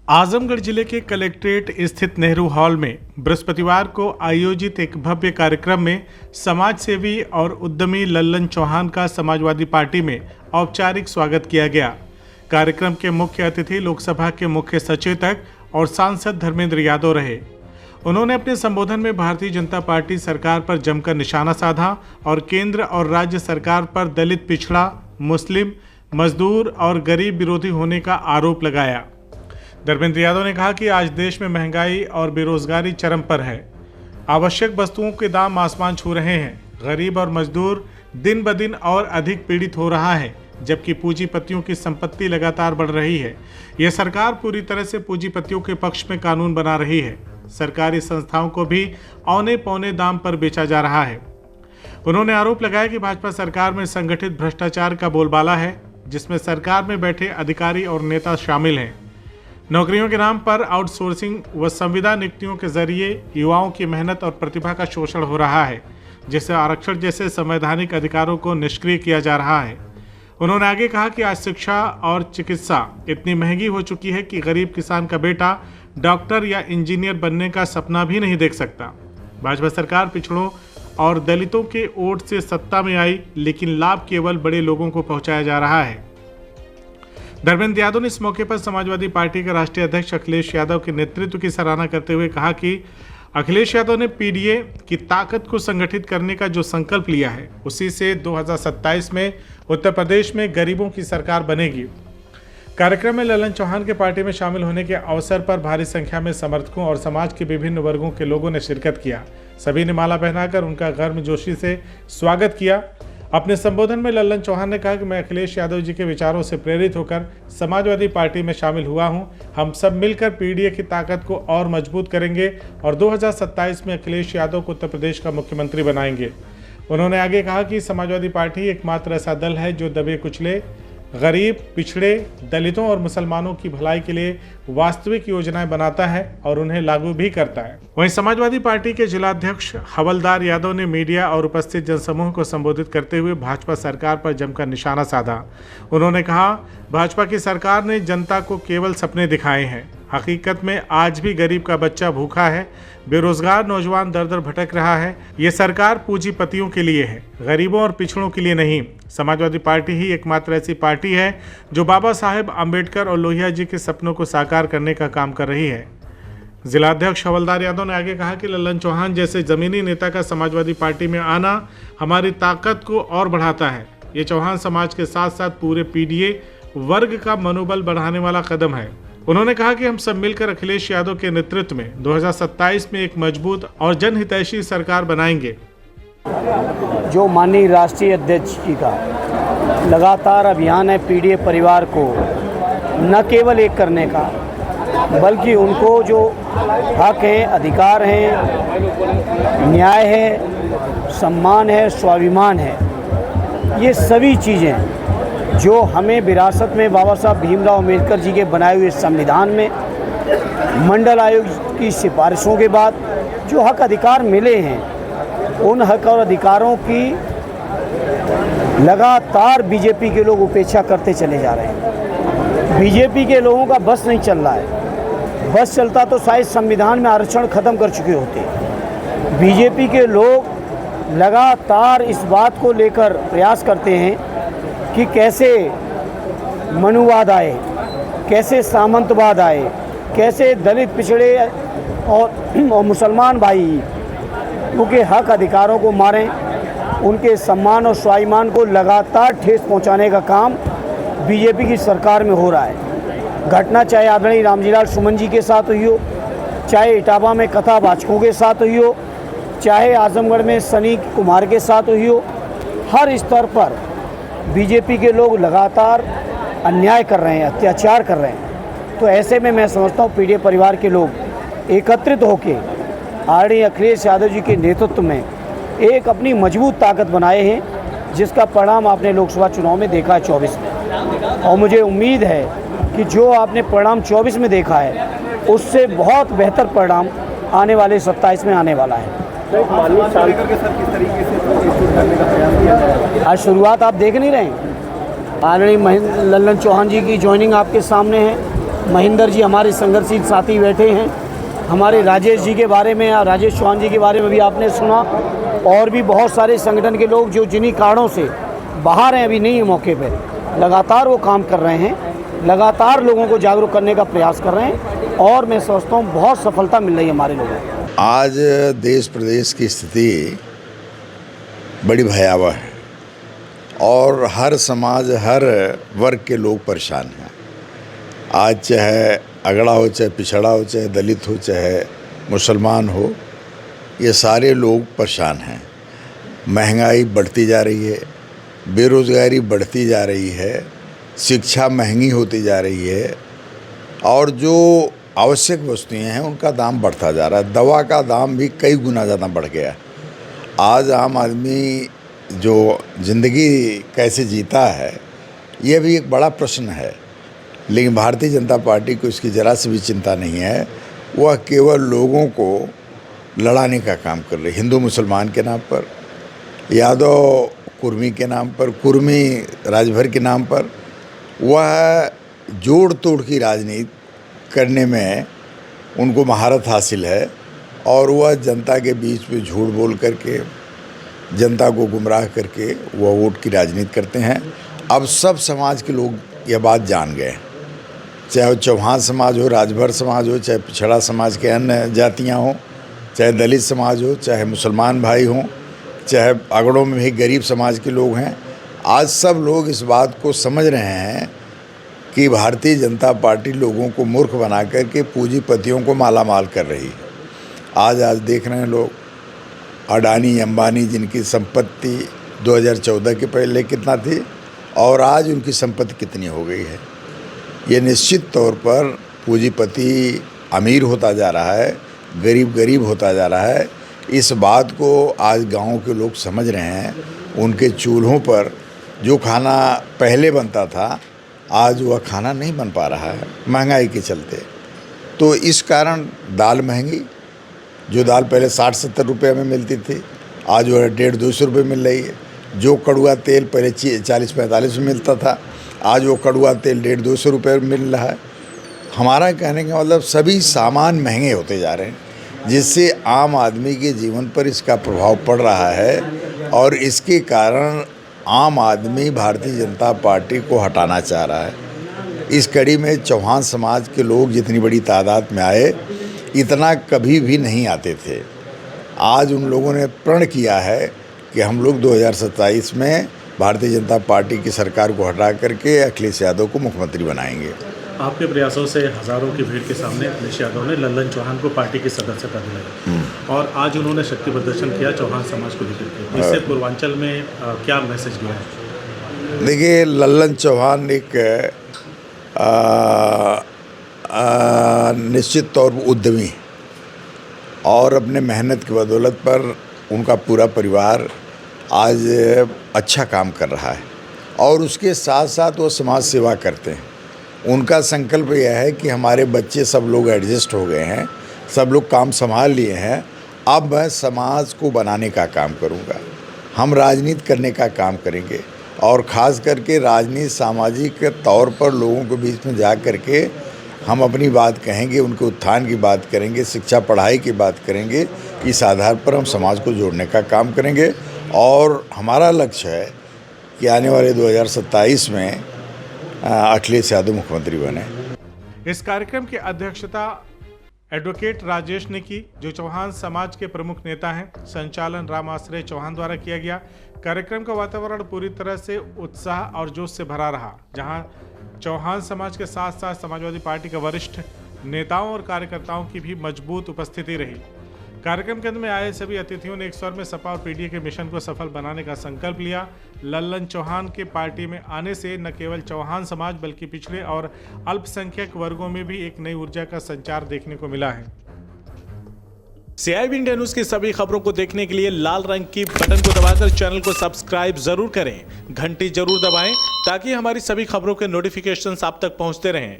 आजमगढ़ जिले के कलेक्ट्रेट स्थित नेहरू हॉल में बृहस्पतिवार को आयोजित एक भव्य कार्यक्रम में समाज सेवी और उद्यमी लल्लन चौहान का समाजवादी पार्टी में औपचारिक स्वागत किया गया। कार्यक्रम के मुख्य अतिथि लोकसभा के मुख्य सचेतक और सांसद धर्मेंद्र यादव रहे। उन्होंने अपने संबोधन में भारतीय जनता पार्टी सरकार पर जमकर निशाना साधा और केंद्र और राज्य सरकार पर दलित, पिछड़ा, मुस्लिम, मजदूर और गरीब विरोधी होने का आरोप लगाया। धर्मेंद्र यादव ने कहा कि आज देश में महंगाई और बेरोजगारी चरम पर है। आवश्यक वस्तुओं के दाम आसमान छू रहे हैं। गरीब और मजदूर दिन ब दिन और अधिक पीड़ित हो रहा है, जबकि पूंजीपतियों की संपत्ति लगातार बढ़ रही है। यह सरकार पूरी तरह से पूंजीपतियों के पक्ष में कानून बना रही है। सरकारी संस्थाओं को भी औने पौने दाम पर बेचा जा रहा है। उन्होंने आरोप लगाया कि भाजपा सरकार में संगठित भ्रष्टाचार का बोलबाला है, जिसमें सरकार में बैठे अधिकारी और नेता शामिल हैं। नौकरियों के नाम पर आउटसोर्सिंग व संविदा नियुक्तियों के जरिए युवाओं की मेहनत और प्रतिभा का शोषण हो रहा है, जिससे आरक्षण जैसे संवैधानिक अधिकारों को निष्क्रिय किया जा रहा है। उन्होंने आगे कहा कि आज शिक्षा और चिकित्सा इतनी महंगी हो चुकी है कि गरीब किसान का बेटा डॉक्टर या इंजीनियर बनने का सपना भी नहीं देख सकता। भाजपा सरकार पिछड़ों और दलितों के वोट से सत्ता में आई, लेकिन लाभ केवल बड़े लोगों को पहुंचाया जा रहा है। धर्मेंद्र यादव ने इस मौके पर समाजवादी पार्टी के राष्ट्रीय अध्यक्ष अखिलेश यादव के नेतृत्व की सराहना करते हुए कहा कि अखिलेश यादव ने पीडीए की ताकत को संगठित करने का जो संकल्प लिया है, उसी से 2027 में उत्तर प्रदेश में गरीबों की सरकार बनेगी। कार्यक्रम में लल्लन चौहान के पार्टी में शामिल होने के अवसर पर भारी संख्या में समर्थकों और समाज के विभिन्न वर्गों के लोगों ने शिरकत किया। सभी ने माला पहनाकर उनका गर्मजोशी से स्वागत किया। अपने संबोधन में लल्लन चौहान ने कहा कि मैं अखिलेश यादव जी के विचारों से प्रेरित होकर समाजवादी पार्टी में शामिल हुआ हूं। हम सब मिलकर पीडीए की ताकत को और मजबूत करेंगे और 2027 में अखिलेश यादव को उत्तर प्रदेश का मुख्यमंत्री बनाएंगे। उन्होंने आगे कहा कि समाजवादी पार्टी एकमात्र ऐसा दल है जो दबे कुचले, गरीब, पिछड़े, दलितों और मुसलमानों की भलाई के लिए वास्तविक योजनाएं बनाता है और उन्हें लागू भी करता है। वहीं समाजवादी पार्टी के जिलाध्यक्ष हवलदार यादव ने मीडिया और उपस्थित जनसमूह को संबोधित करते हुए भाजपा सरकार पर जमकर निशाना साधा। उन्होंने कहा, भाजपा की सरकार ने जनता को केवल सपने दिखाए हैं। हकीकत में आज भी गरीब का बच्चा भूखा है, बेरोजगार नौजवान दर दर भटक रहा है। ये सरकार पूंजीपतियों के लिए है, गरीबों और पिछड़ों के लिए नहीं। समाजवादी पार्टी ही एकमात्र ऐसी पार्टी है जो बाबा साहेब अम्बेडकर और लोहिया जी के सपनों को साकार करने का काम कर रही है। जिलाध्यक्ष हवलदार यादव ने आगे कहा कि लल्लन चौहान जैसे जमीनी नेता का समाजवादी पार्टी में आना हमारी ताकत को और बढ़ाता है। ये चौहान समाज के साथ साथ पूरे पीडीए वर्ग का मनोबल बढ़ाने वाला कदम है। उन्होंने कहा कि हम सब मिलकर अखिलेश यादव के नेतृत्व में 2027 में एक मजबूत और जनहितैषी सरकार बनाएंगे। जो माननीय राष्ट्रीय अध्यक्ष जी का लगातार अभियान है पीडीए परिवार को न केवल एक करने का, बल्कि उनको जो हक है, अधिकार है, न्याय है, सम्मान है, स्वाभिमान है, ये सभी चीज़ें जो हमें विरासत में बाबा साहब भीमराव अम्बेडकर जी के बनाए हुए संविधान में मंडल आयोग की सिफारिशों के बाद जो हक अधिकार मिले हैं, उन हक और अधिकारों की लगातार बीजेपी के लोग उपेक्षा करते चले जा रहे हैं। बीजेपी के लोगों का बस नहीं चल रहा है। बस चलता तो शायद संविधान में आरक्षण ख़त्म कर चुके होते। बीजेपी के लोग लगातार इस बात को लेकर प्रयास करते हैं कि कैसे मनुवाद आए, कैसे सामंतवाद आए, कैसे दलित, पिछड़े और मुसलमान भाई उनके हक अधिकारों को मारें, उनके सम्मान और स्वाभिमान को लगातार ठेस पहुंचाने का काम बीजेपी की सरकार में हो रहा है। घटना चाहे आदरणीय रामजीलाल सुमन जी के साथ हुई हो, चाहे इटावा में कथावाचकों के साथ हुई हो, चाहे आजमगढ़ में सनी कुमार के साथ हुई हो, हर स्तर पर बीजेपी के लोग लगातार अन्याय कर रहे हैं, अत्याचार कर रहे हैं। तो ऐसे में मैं समझता हूँ पीडीए परिवार के लोग एकत्रित होकर आदरणीय अखिलेश यादव जी के नेतृत्व में एक अपनी मजबूत ताकत बनाए हैं, जिसका परिणाम आपने लोकसभा चुनाव में देखा है 24 में। और मुझे उम्मीद है कि जो आपने परिणाम 24 में देखा है, उससे बहुत बेहतर परिणाम आने वाले 27 में आने वाला है। आज शुरुआत आप देख नहीं रहे हैं। आदरणीय लल्लन चौहान जी की ज्वाइनिंग आपके सामने है। महेंद्र जी हमारे संघर्षशील साथी बैठे हैं। हमारे राजेश जी के बारे में, राजेश चौहान जी के बारे में भी आपने सुना, और भी बहुत सारे संगठन के लोग जो जिन्हीं कारणों से बाहर हैं, अभी नहीं है मौके पे, लगातार वो काम कर रहे हैं, लगातार लोगों को जागरूक करने का प्रयास कर रहे हैं, और मैं समझता हूँ बहुत सफलता मिल रही है हमारे लोगों को। आज देश प्रदेश की स्थिति बड़ी भयावह है और हर समाज, हर वर्ग के लोग परेशान हैं। आज चाहे अगड़ा हो, चाहे पिछड़ा हो, चाहे दलित हो, चाहे मुसलमान हो, ये सारे लोग परेशान हैं। महंगाई बढ़ती जा रही है, बेरोज़गारी बढ़ती जा रही है, शिक्षा महंगी होती जा रही है, और जो आवश्यक वस्तुएं हैं उनका दाम बढ़ता जा रहा है। दवा का दाम भी कई गुना ज़्यादा बढ़ गया। आज आम आदमी जो ज़िंदगी कैसे जीता है, ये भी एक बड़ा प्रश्न है। लेकिन भारतीय जनता पार्टी को इसकी ज़रा से भी चिंता नहीं है। वह केवल लोगों को लड़ाने का काम कर रही है। हिंदू मुसलमान के नाम पर, यादव कुर्मी के नाम पर, कुर्मी राजभर के नाम पर, वह जोड़ तोड़ की राजनीति करने में उनको महारत हासिल है, और वह जनता के बीच में झूठ बोल करके, जनता को गुमराह करके वह वोट की राजनीति करते हैं। अब सब समाज के लोग यह बात जान गए, चाहे वो चौहान समाज हो, राजभर समाज हो, चाहे पिछड़ा समाज के अन्य जातियां हों, चाहे दलित समाज हो, चाहे मुसलमान भाई हों, चाहे अगड़ों में भी गरीब समाज के लोग हैं। आज सब लोग इस बात को समझ रहे हैं कि भारतीय जनता पार्टी लोगों को मूर्ख बना करके पूंजीपतियों को मालामाल कर रही है। आज देख रहे हैं लोग, अडानी अंबानी जिनकी संपत्ति 2014 के पहले कितना थी और आज उनकी संपत्ति कितनी हो गई है। ये निश्चित तौर पर पूंजीपति अमीर होता जा रहा है, गरीब गरीब होता जा रहा है। इस बात को आज गाँव के लोग समझ रहे हैं। उनके चूल्हों पर जो खाना पहले बनता था, आज वह खाना नहीं बन पा रहा है महंगाई के चलते। तो इस कारण दाल महंगी, जो दाल पहले 60-70 रुपये में मिलती थी, आज वह 150-200 रुपये मिल रही है। जो कड़ुआ तेल पहले 40-45 में मिलता था, आज वो कड़ुआ तेल 150-200 रुपये में मिल रहा है। हमारा कहने का मतलब सभी सामान महंगे होते जा रहे हैं, जिससे आम आदमी के जीवन पर इसका प्रभाव पड़ रहा है, और इसके कारण आम आदमी भारतीय जनता पार्टी को हटाना चाह रहा है। इस कड़ी में चौहान समाज के लोग जितनी बड़ी तादाद में आए, इतना कभी भी नहीं आते थे। आज उन लोगों ने प्रण किया है कि हम लोग 2027 में भारतीय जनता पार्टी की सरकार को हटा करके अखिलेश यादव को मुख्यमंत्री बनाएंगे। आपके प्रयासों से हजारों की भीड़ के सामने अखिलेश यादव ने लल्लन चौहान को पार्टी की सदस्यता दिलाई, और आज उन्होंने शक्ति प्रदर्शन किया चौहान समाज को लेकर के। इससे पूर्वांचल में क्या मैसेज गया है? देखिए, लल्लन चौहान एक निश्चित तौर पर उद्यमी, और अपने मेहनत की बदौलत पर उनका पूरा परिवार आज अच्छा काम कर रहा है, और उसके साथ साथ वो समाज सेवा करते हैं। उनका संकल्प यह है कि हमारे बच्चे सब लोग एडजस्ट हो गए हैं, सब लोग काम संभाल लिए हैं, अब मैं समाज को बनाने का काम करूंगा। हम राजनीति करने का काम करेंगे, और ख़ास करके राजनीति सामाजिक तौर पर लोगों के बीच में जा कर के हम अपनी बात कहेंगे, उनके उत्थान की बात करेंगे, शिक्षा पढ़ाई की बात करेंगे। इस आधार पर हम समाज को जोड़ने का काम करेंगे, और हमारा लक्ष्य है कि आने वाले 2027 में अखिलेश यादव मुख्यमंत्री बने। इस कार्यक्रम की अध्यक्षता एडवोकेट राजेश ने की, जो चौहान समाज के प्रमुख नेता हैं। संचालन राम आश्रय चौहान द्वारा किया गया। कार्यक्रम का वातावरण पूरी तरह से उत्साह और जोश से भरा रहा, जहां चौहान समाज के साथ साथ समाजवादी पार्टी के वरिष्ठ नेताओं और कार्यकर्ताओं की भी मजबूत उपस्थिति रही। कार्यक्रम के अंत में आए सभी अतिथियों ने एक स्वर में सपा और पीडीए के मिशन को सफल बनाने का संकल्प लिया। लल्लन चौहान के पार्टी में आने से न केवल चौहान समाज बल्कि पिछड़े और अल्पसंख्यक वर्गों में भी एक नई ऊर्जा का संचार देखने को मिला है। CIB इंडिया न्यूज की सभी खबरों को देखने के लिए लाल रंग की बटन को दबाकर चैनल को सब्सक्राइब जरूर करें, घंटी जरूर दबाएं ताकि हमारी सभी खबरों के नोटिफिकेशंस आप तक पहुंचते रहें।